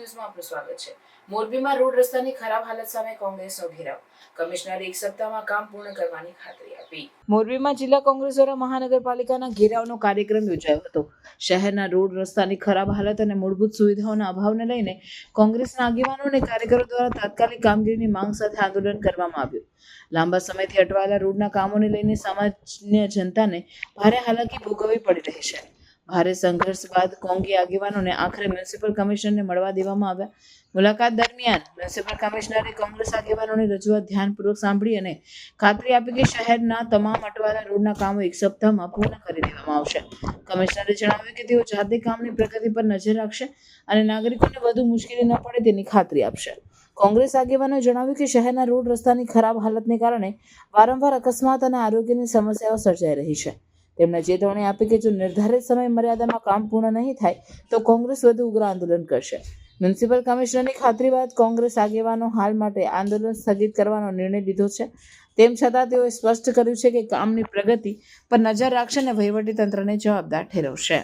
ન્યૂઝમાં આપનું સ્વાગત છે। મોરબીમાં રોડ રસ્તાની ખરાબ હાલત સામે કોંગ્રેસનો ઘેરાવ। કમિશનરે એક સપ્તાહમાં કામ પૂર્ણ કરવાની ખાતરી આપી। મોરબીમાં જિલ્લા કોંગ્રેસ દ્વારા મહાનગરપાલિકાના ઘેરાવનો કાર્યક્રમ યોજાયો હતો। શહેરના રોડ રસ્તાની ખરાબ હાલત અને મૂળભૂત સુવિધાઓના અભાવને લઈને કોંગ્રેસના આગેવાનો અને કાર્યકરો દ્વારા તાત્કાલિક કામગીરીની માંગ સાથે આંદોલન કરવામાં આવ્યું। લાંબા સમયથી અટવાયેલા રોડના કામોને લઈને સામાન્ય જનતાને ભારે હાલાકી ભોગવવી પડી રહી છે। ભારે સંઘર્ષ બાદ કોંગી આગેવાનોને આખરે મ્યુનિસિપલ કમિશનરને મળવા દેવામાં આવ્યા। મુલાકાત દરમિયાન મ્યુનિસિપલ કમિશનરે કોંગ્રેસ આગેવાનોની રજૂઆત ધ્યાનપૂર્વક સાંભળી અને ખાતરી આપી કે શહેરના તમામ અટવાયેલા રોડના કામો એક સપ્તાહમાં પૂર્ણ કરી દેવામાં આવશે। કમિશનરે જણાવ્યું કે તેઓ જાતે કામની પ્રગતિ પર નજર રાખશે અને નાગરિકોને વધુ મુશ્કેલી ન પડે તેની ખાતરી આપશે। કોંગ્રેસ આગેવાનોએ જણાવ્યું કે શહેરના રોડ રસ્તાની ખરાબ હાલતને કારણે વારંવાર અકસ્માત અને આરોગ્યની સમસ્યાઓ સર્જાઈ રહી છે। તેમણે ચેતવણી આપી કે જો નિર્ધારિત સમય મર્યાદામાં કામ પૂર્ણ નહીં થાય તો કોંગ્રેસ વધુ ઉગ્ર આંદોલન કરશે। મ્યુનિસિપલ કમિશનરની ખાતરી બાદ કોંગ્રેસ આગેવાનો હાલ માટે આંદોલન સ્થગિત કરવાનો નિર્ણય લીધો છે। તેમ છતાં તેઓએ સ્પષ્ટ કર્યું છે કે કામની પ્રગતિ પર નજર રાખશે અને વહીવટી તંત્રને જવાબદાર ઠેરવશે।